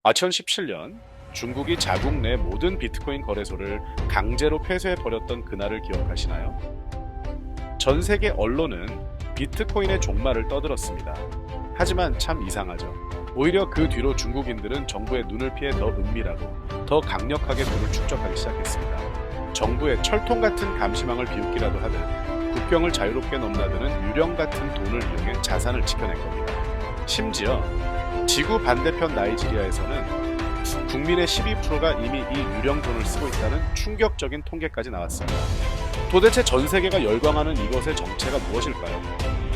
2017년 중국이 자국 내 모든 비트코인 거래소를 강제로 폐쇄해버렸던 그날을 기억하시나요? 전 세계 언론은 비트코인의 종말을 떠들었습니다. 하지만 참 이상하죠. 오히려 그 뒤로 중국인들은 정부의 눈을 피해 더 은밀하고 더 강력하게 돈을 축적하기 시작했습니다. 정부의 철통 같은 감시망을 비웃기라도 하듯 국경을 자유롭게 넘나드는 유령 같은 돈을 이용해 자산을 지켜낸 겁니다. 심지어 지구 반대편 나이지리아에서는 국민의 12%가 이미 이 유령 돈을 쓰고 있다는 충격적인 통계까지 나왔습니다. 도대체 전 세계가 열광하는 이것의 정체가 무엇일까요?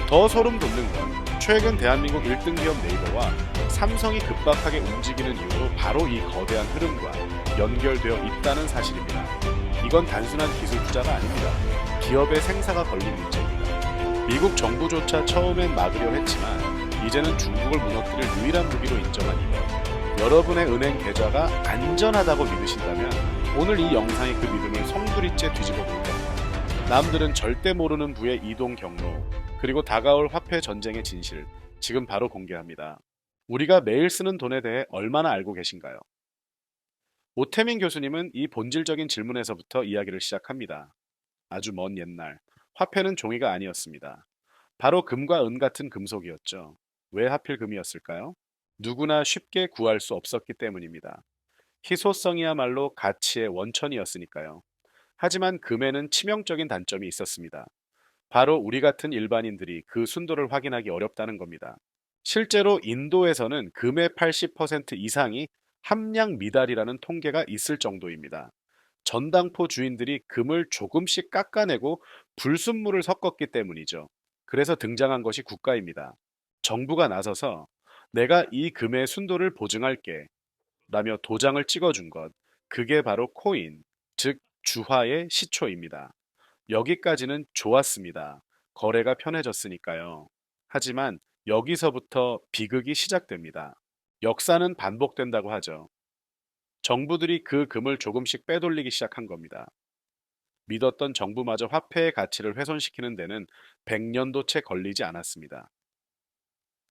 더 소름 돋는 건 최근 대한민국 1등 기업 네이버와 삼성이 급박하게 움직이는 이유로 바로 이 거대한 흐름과 연결되어 있다는 사실입니다. 이건 단순한 기술 투자가 아닙니다. 기업의 생사가 걸린 문제입니다. 미국 정부조차 처음엔 막으려 했지만 이제는 중국을 무너뜨릴 유일한 무기로 인정한 이것. 여러분의 은행 계좌가 안전하다고 믿으신다면 오늘 이 영상이 그 믿음을 송두리째 뒤집어 볼 겁니다. 남들은 절대 모르는 부의 이동 경로, 그리고 다가올 화폐 전쟁의 진실, 지금 바로 공개합니다. 우리가 매일 쓰는 돈에 대해 얼마나 알고 계신가요? 오태민 교수님은 이 본질적인 질문에서부터 이야기를 시작합니다. 아주 먼 옛날, 화폐는 종이가 아니었습니다. 바로 금과 은 같은 금속이었죠. 왜 하필 금이었을까요? 누구나 쉽게 구할 수 없었기 때문입니다. 희소성이야말로 가치의 원천이었으니까요. 하지만 금에는 치명적인 단점이 있었습니다. 바로 우리 같은 일반인들이 그 순도를 확인하기 어렵다는 겁니다. 실제로 인도에서는 금의 80% 이상이 함량 미달이라는 통계가 있을 정도입니다. 전당포 주인들이 금을 조금씩 깎아내고 불순물을 섞었기 때문이죠. 그래서 등장한 것이 국가입니다. 정부가 나서서 내가 이 금의 순도를 보증할게 라며 도장을 찍어준 것, 그게 바로 코인, 즉 주화의 시초입니다. 여기까지는 좋았습니다. 거래가 편해졌으니까요. 하지만 여기서부터 비극이 시작됩니다. 역사는 반복된다고 하죠. 정부들이 그 금을 조금씩 빼돌리기 시작한 겁니다. 믿었던 정부마저 화폐의 가치를 훼손시키는 데는 100년도 채 걸리지 않았습니다.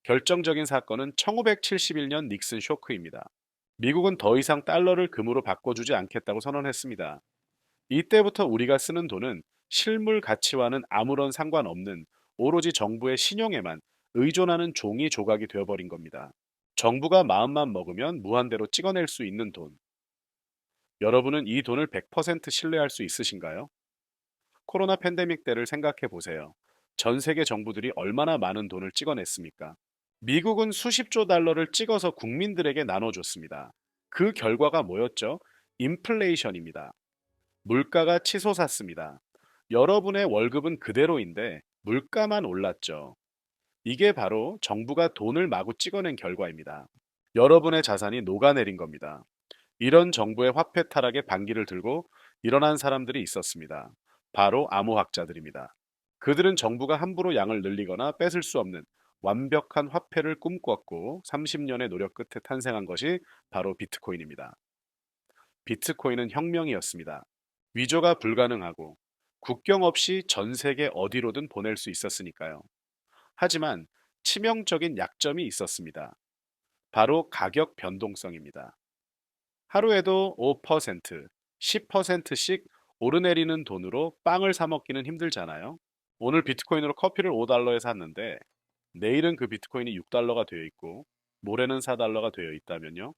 결정적인 사건은 1971년 닉슨 쇼크입니다. 미국은 더 이상 달러를 금으로 바꿔주지 않겠다고 선언했습니다. 이때부터 우리가 쓰는 돈은 실물 가치와는 아무런 상관없는 오로지 정부의 신용에만 의존하는 종이 조각이 되어버린 겁니다. 정부가 마음만 먹으면 무한대로 찍어낼 수 있는 돈. 여러분은 이 돈을 100% 신뢰할 수 있으신가요? 코로나 팬데믹 때를 생각해 보세요. 전 세계 정부들이 얼마나 많은 돈을 찍어냈습니까? 미국은 수십조 달러를 찍어서 국민들에게 나눠줬습니다. 그 결과가 뭐였죠? 인플레이션입니다. 물가가 치솟았습니다. 여러분의 월급은 그대로인데 물가만 올랐죠. 이게 바로 정부가 돈을 마구 찍어낸 결과입니다. 여러분의 자산이 녹아내린 겁니다. 이런 정부의 화폐 타락에 반기를 들고 일어난 사람들이 있었습니다. 바로 암호학자들입니다. 그들은 정부가 함부로 양을 늘리거나 뺏을 수 없는 완벽한 화폐를 꿈꿨고 30년의 노력 끝에 탄생한 것이 바로 비트코인입니다. 비트코인은 혁명이었습니다. 위조가 불가능하고 국경 없이 전 세계 어디로든 보낼 수 있었으니까요. 하지만 치명적인 약점이 있었습니다. 바로 가격 변동성입니다. 하루에도 5%, 10%씩 오르내리는 돈으로 빵을 사 먹기는 힘들잖아요. 오늘 비트코인으로 커피를 5달러에 샀는데 내일은 그 비트코인이 6달러가 되어 있고 모레는 4달러가 되어 있다면요.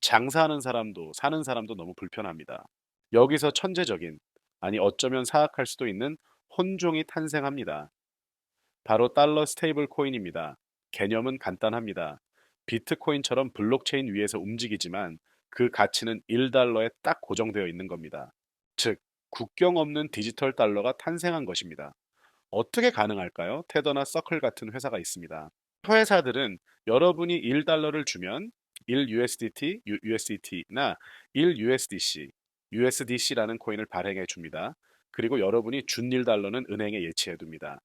장사하는 사람도 사는 사람도 너무 불편합니다. 여기서 천재적인, 아니 어쩌면 사악할 수도 있는 혼종이 탄생합니다. 바로 달러 스테이블 코인입니다. 개념은 간단합니다. 비트코인처럼 블록체인 위에서 움직이지만 그 가치는 1달러에 딱 고정되어 있는 겁니다. 즉, 국경 없는 디지털 달러가 탄생한 것입니다. 어떻게 가능할까요? 테더나 서클 같은 회사가 있습니다. 회사들은 여러분이 1달러를 주면 1USDT, USDT나 1USDC, USDC라는 코인을 발행해 줍니다. 그리고 여러분이 준 1달러는 은행에 예치해 둡니다.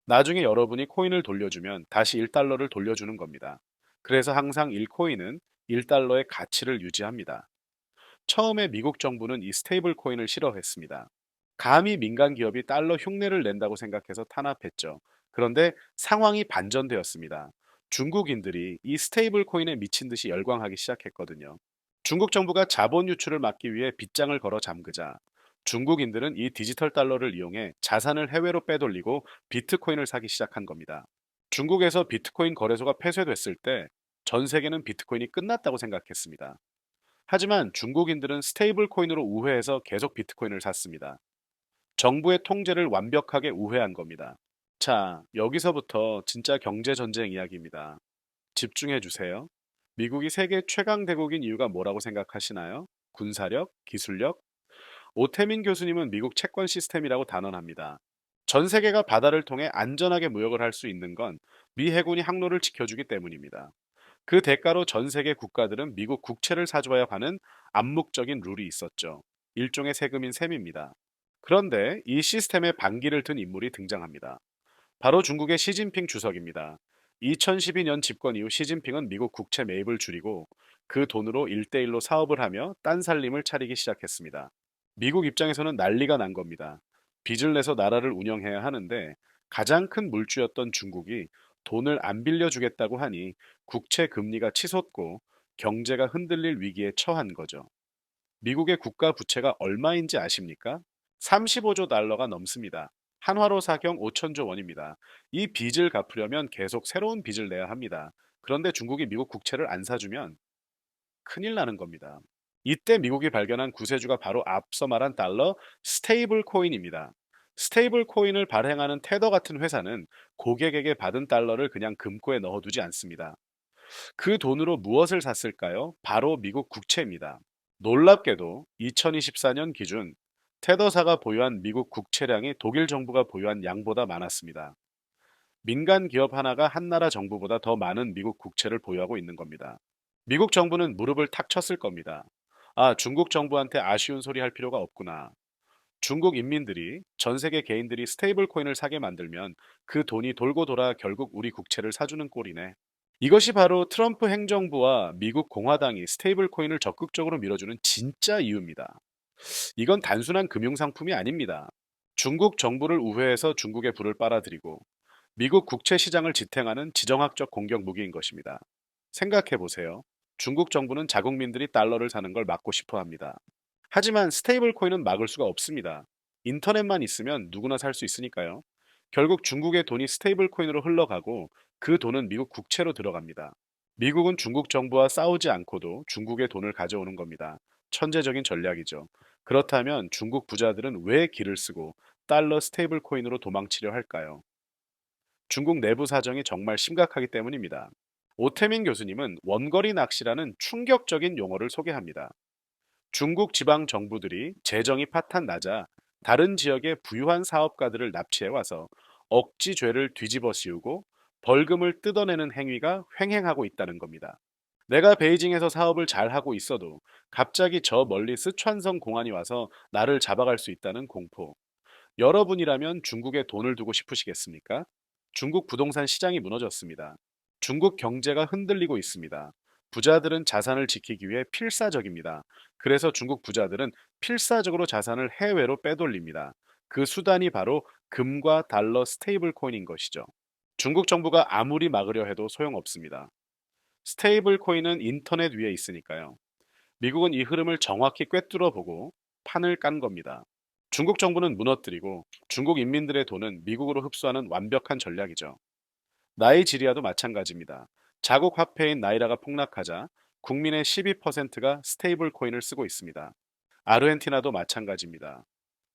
나중에 여러분이 코인을 돌려주면 다시 1달러를 돌려주는 겁니다. 그래서 항상 1코인은 1달러의 가치를 유지합니다. 처음에 미국 정부는 이 스테이블 코인을 싫어했습니다. 감히 민간 기업이 달러 흉내를 낸다고 생각해서 탄압했죠. 그런데 상황이 반전되었습니다. 중국인들이 이 스테이블 코인에 미친 듯이 열광하기 시작했거든요. 중국 정부가 자본 유출을 막기 위해 빗장을 걸어 잠그자 중국인들은 이 디지털 달러를 이용해 자산을 해외로 빼돌리고 비트코인을 사기 시작한 겁니다. 중국에서 비트코인 거래소가 폐쇄됐을 때 전 세계는 비트코인이 끝났다고 생각했습니다. 하지만 중국인들은 스테이블 코인으로 우회해서 계속 비트코인을 샀습니다. 정부의 통제를 완벽하게 우회한 겁니다. 자, 여기서부터 진짜 경제 전쟁 이야기입니다. 집중해 주세요. 미국이 세계 최강 대국인 이유가 뭐라고 생각하시나요? 군사력, 기술력? 오태민 교수님은 미국 채권 시스템이라고 단언합니다. 전 세계가 바다를 통해 안전하게 무역을 할 수 있는 건 미 해군이 항로를 지켜주기 때문입니다. 그 대가로 전 세계 국가들은 미국 국채를 사줘야 하는 암묵적인 룰이 있었죠. 일종의 세금인 셈입니다. 그런데 이 시스템에 반기를 든 인물이 등장합니다. 바로 중국의 시진핑 주석입니다. 2012년 집권 이후 시진핑은 미국 국채 매입을 줄이고 그 돈으로 일대일로 사업을 하며 딴 살림을 차리기 시작했습니다. 미국 입장에서는 난리가 난 겁니다. 빚을 내서 나라를 운영해야 하는데 가장 큰 물주였던 중국이 돈을 안 빌려주겠다고 하니 국채 금리가 치솟고 경제가 흔들릴 위기에 처한 거죠. 미국의 국가 부채가 얼마인지 아십니까? 35조 달러가 넘습니다. 한화로 사경 5천조 원입니다. 이 빚을 갚으려면 계속 새로운 빚을 내야 합니다. 그런데 중국이 미국 국채를 안 사주면 큰일 나는 겁니다. 이때 미국이 발견한 구세주가 바로 앞서 말한 달러 스테이블 코인입니다. 스테이블 코인을 발행하는 테더 같은 회사는 고객에게 받은 달러를 그냥 금고에 넣어두지 않습니다. 그 돈으로 무엇을 샀을까요? 바로 미국 국채입니다. 놀랍게도 2024년 기준 테더사가 보유한 미국 국채량이 독일 정부가 보유한 양보다 많았습니다. 민간 기업 하나가 한 나라 정부보다 더 많은 미국 국채를 보유하고 있는 겁니다. 미국 정부는 무릎을 탁 쳤을 겁니다. 아, 중국 정부한테 아쉬운 소리 할 필요가 없구나. 중국 인민들이 전 세계 개인들이 스테이블 코인을 사게 만들면 그 돈이 돌고 돌아 결국 우리 국채를 사주는 꼴이네. 이것이 바로 트럼프 행정부와 미국 공화당이 스테이블 코인을 적극적으로 밀어주는 진짜 이유입니다. 이건 단순한 금융상품이 아닙니다. 중국 정부를 우회해서 중국의 불을 빨아들이고 미국 국채 시장을 지탱하는 지정학적 공격 무기인 것입니다. 생각해 보세요. 중국 정부는 자국민들이 달러를 사는 걸 막고 싶어 합니다. 하지만 스테이블 코인은 막을 수가 없습니다. 인터넷만 있으면 누구나 살 수 있으니까요. 결국 중국의 돈이 스테이블 코인으로 흘러가고 그 돈은 미국 국채로 들어갑니다. 미국은 중국 정부와 싸우지 않고도 중국의 돈을 가져오는 겁니다. 천재적인 전략이죠. 그렇다면 중국 부자들은 왜 기를 쓰고 달러 스테이블 코인으로 도망치려 할까요? 중국 내부 사정이 정말 심각하기 때문입니다. 오태민 교수님은 원거리 낚시라는 충격적인 용어를 소개합니다. 중국 지방 정부들이 재정이 파탄 나자 다른 지역의 부유한 사업가들을 납치해 와서 억지 죄를 뒤집어 씌우고 벌금을 뜯어내는 행위가 횡행하고 있다는 겁니다. 내가 베이징에서 사업을 잘 하고 있어도 갑자기 저 멀리 스촨성 공안이 와서 나를 잡아갈 수 있다는 공포. 여러분이라면 중국에 돈을 두고 싶으시겠습니까? 중국 부동산 시장이 무너졌습니다. 중국 경제가 흔들리고 있습니다. 부자들은 자산을 지키기 위해 필사적입니다. 그래서 중국 부자들은 필사적으로 자산을 해외로 빼돌립니다. 그 수단이 바로 금과 달러 스테이블 코인인 것이죠. 중국 정부가 아무리 막으려 해도 소용없습니다. 스테이블 코인은 인터넷 위에 있으니까요. 미국은 이 흐름을 정확히 꿰뚫어 보고 판을 깐 겁니다. 중국 정부는 무너뜨리고 중국 인민들의 돈은 미국으로 흡수하는 완벽한 전략이죠. 나이지리아도 마찬가지입니다. 자국 화폐인 나이라가 폭락하자 국민의 12%가 스테이블 코인을 쓰고 있습니다. 아르헨티나도 마찬가지입니다.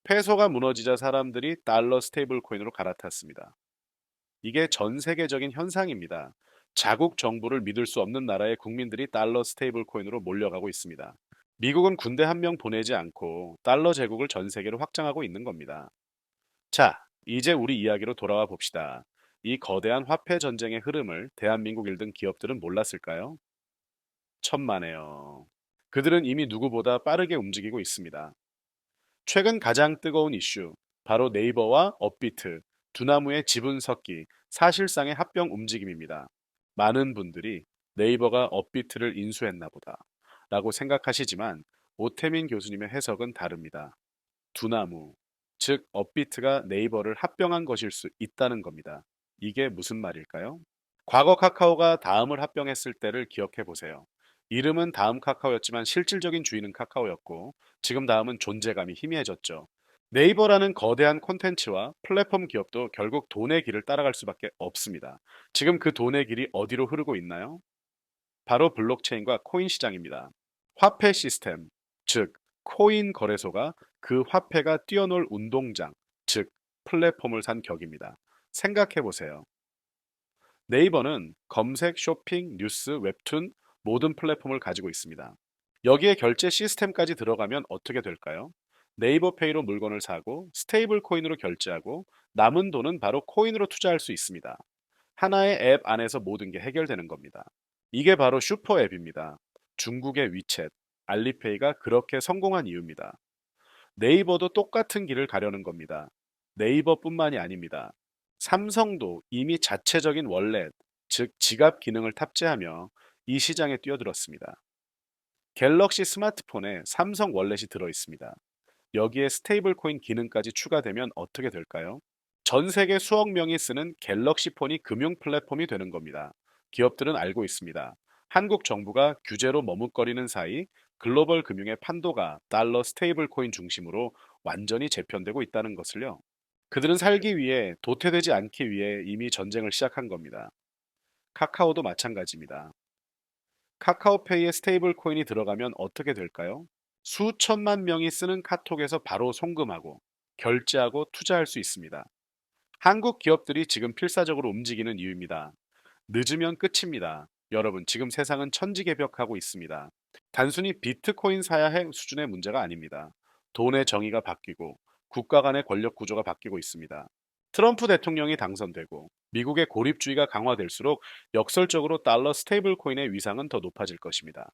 페소가 무너지자 사람들이 달러 스테이블 코인으로 갈아탔습니다. 이게 전 세계적인 현상입니다. 자국 정부를 믿을 수 없는 나라의 국민들이 달러 스테이블 코인으로 몰려가고 있습니다. 미국은 군대 한 명 보내지 않고 달러 제국을 전 세계로 확장하고 있는 겁니다. 자, 이제 우리 이야기로 돌아와 봅시다. 이 거대한 화폐 전쟁의 흐름을 대한민국 일등 기업들은 몰랐을까요? 천만에요. 그들은 이미 누구보다 빠르게 움직이고 있습니다. 최근 가장 뜨거운 이슈, 바로 네이버와 업비트, 두나무의 지분 섞기, 사실상의 합병 움직임입니다. 많은 분들이 네이버가 업비트를 인수했나 보다 라고 생각하시지만 오태민 교수님의 해석은 다릅니다. 두나무, 즉 업비트가 네이버를 합병한 것일 수 있다는 겁니다. 이게 무슨 말일까요? 과거 카카오가 다음을 합병했을 때를 기억해 보세요. 이름은 다음 카카오였지만 실질적인 주인은 카카오였고, 지금 다음은 존재감이 희미해졌죠. 네이버라는 거대한 콘텐츠와 플랫폼 기업도 결국 돈의 길을 따라갈 수밖에 없습니다. 지금 그 돈의 길이 어디로 흐르고 있나요? 바로 블록체인과 코인 시장입니다. 화폐 시스템, 즉 코인 거래소가 그 화폐가 뛰어놀 운동장, 즉 플랫폼을 산 격입니다. 생각해 보세요. 네이버는 검색, 쇼핑, 뉴스, 웹툰 모든 플랫폼을 가지고 있습니다. 여기에 결제 시스템까지 들어가면 어떻게 될까요? 네이버 페이로 물건을 사고 스테이블 코인으로 결제하고 남은 돈은 바로 코인으로 투자할 수 있습니다. 하나의 앱 안에서 모든 게 해결되는 겁니다. 이게 바로 슈퍼 앱입니다. 중국의 위챗, 알리페이가 그렇게 성공한 이유입니다. 네이버도 똑같은 길을 가려는 겁니다. 네이버뿐만이 아닙니다. 삼성도 이미 자체적인 월렛, 즉 지갑 기능을 탑재하며 이 시장에 뛰어들었습니다. 갤럭시 스마트폰에 삼성 월렛이 들어 있습니다. 여기에 스테이블 코인 기능까지 추가되면 어떻게 될까요? 전 세계 수억 명이 쓰는 갤럭시 폰이 금융 플랫폼이 되는 겁니다. 기업들은 알고 있습니다. 한국 정부가 규제로 머뭇거리는 사이 글로벌 금융의 판도가 달러 스테이블 코인 중심으로 완전히 재편되고 있다는 것을요. 그들은 살기 위해 도태되지 않기 위해 이미 전쟁을 시작한 겁니다. 카카오도 마찬가지입니다. 카카오페이에 스테이블 코인이 들어가면 어떻게 될까요? 수천만 명이 쓰는 카톡에서 바로 송금하고 결제하고 투자할 수 있습니다. 한국 기업들이 지금 필사적으로 움직이는 이유입니다. 늦으면 끝입니다. 여러분, 지금 세상은 천지개벽하고 있습니다. 단순히 비트코인 사야 할 수준의 문제가 아닙니다. 돈의 정의가 바뀌고 국가 간의 권력 구조가 바뀌고 있습니다. 트럼프 대통령이 당선되고 미국의 고립주의가 강화될수록 역설적으로 달러 스테이블 코인의 위상은 더 높아질 것입니다.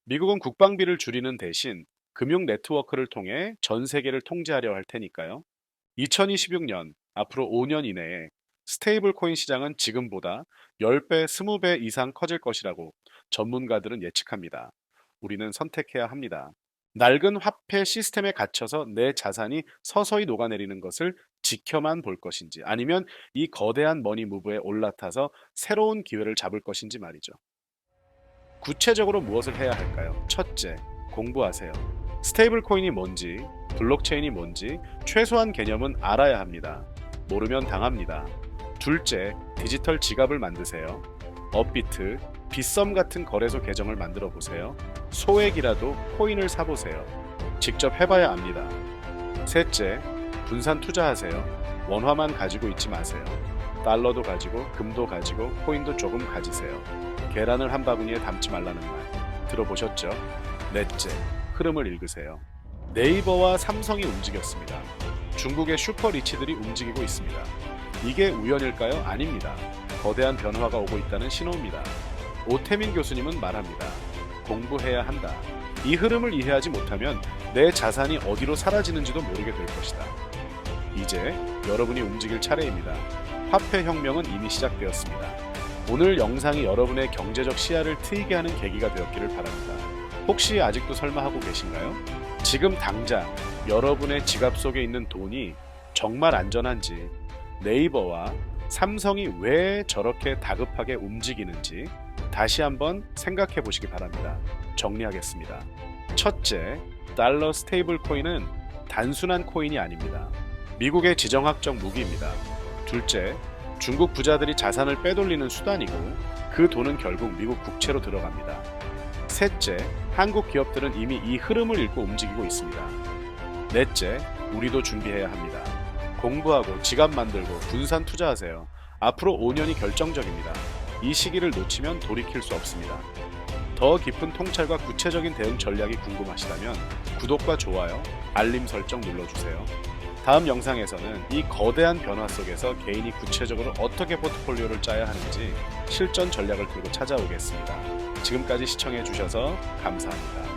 미국은 국방비를 줄이는 대신 금융 네트워크를 통해 전 세계를 통제하려 할 테니까요. 2026년, 앞으로 5년 이내에 스테이블 코인 시장은 지금보다 10배, 20배 이상 커질 것이라고 전문가들은 예측합니다. 우리는 선택해야 합니다. 낡은 화폐 시스템에 갇혀서 내 자산이 서서히 녹아내리는 것을 지켜만 볼 것인지, 아니면 이 거대한 머니 무브에 올라타서 새로운 기회를 잡을 것인지 말이죠. 구체적으로 무엇을 해야 할까요? 첫째, 공부하세요. 스테이블 코인이 뭔지, 블록체인이 뭔지 최소한 개념은 알아야 합니다. 모르면 당합니다. 둘째, 디지털 지갑을 만드세요. 업비트, 빗썸 같은 거래소 계정을 만들어 보세요. 소액이라도 코인을 사보세요. 직접 해봐야 압니다. 셋째, 분산 투자하세요. 원화만 가지고 있지 마세요. 달러도 가지고, 금도 가지고, 코인도 조금 가지세요. 계란을 한 바구니에 담지 말라는 말 들어보셨죠? 넷째, 흐름을 읽으세요. 네이버와 삼성이 움직였습니다. 중국의 슈퍼리치들이 움직이고 있습니다. 이게 우연일까요? 아닙니다. 거대한 변화가 오고 있다는 신호입니다. 오태민 교수님은 말합니다. 공부해야 한다. 이 흐름을 이해하지 못하면 내 자산이 어디로 사라지는지도 모르게 될 것이다. 이제 여러분이 움직일 차례입니다. 화폐 혁명은 이미 시작되었습니다. 오늘 영상이 여러분의 경제적 시야를 트이게 하는 계기가 되었기를 바랍니다. 혹시 아직도 설마 하고 계신가요? 지금 당장 여러분의 지갑 속에 있는 돈이 정말 안전한지, 네이버와 삼성이 왜 저렇게 다급하게 움직이는지 다시 한번 생각해 보시기 바랍니다. 정리하겠습니다. 첫째, 달러 스테이블 코인은 단순한 코인이 아닙니다. 미국의 지정학적 무기입니다. 둘째, 중국 부자들이 자산을 빼돌리는 수단이고 그 돈은 결국 미국 국채로 들어갑니다. 셋째, 한국 기업들은 이미 이 흐름을 읽고 움직이고 있습니다. 넷째, 우리도 준비해야 합니다. 공부하고 지갑 만들고 분산 투자하세요. 앞으로 5년이 결정적입니다. 이 시기를 놓치면 돌이킬 수 없습니다. 더 깊은 통찰과 구체적인 대응 전략이 궁금하시다면 구독과 좋아요, 알림 설정 눌러주세요. 다음 영상에서는 이 거대한 변화 속에서 개인이 구체적으로 어떻게 포트폴리오를 짜야 하는지 실전 전략을 들고 찾아오겠습니다. 지금까지 시청해 주셔서 감사합니다.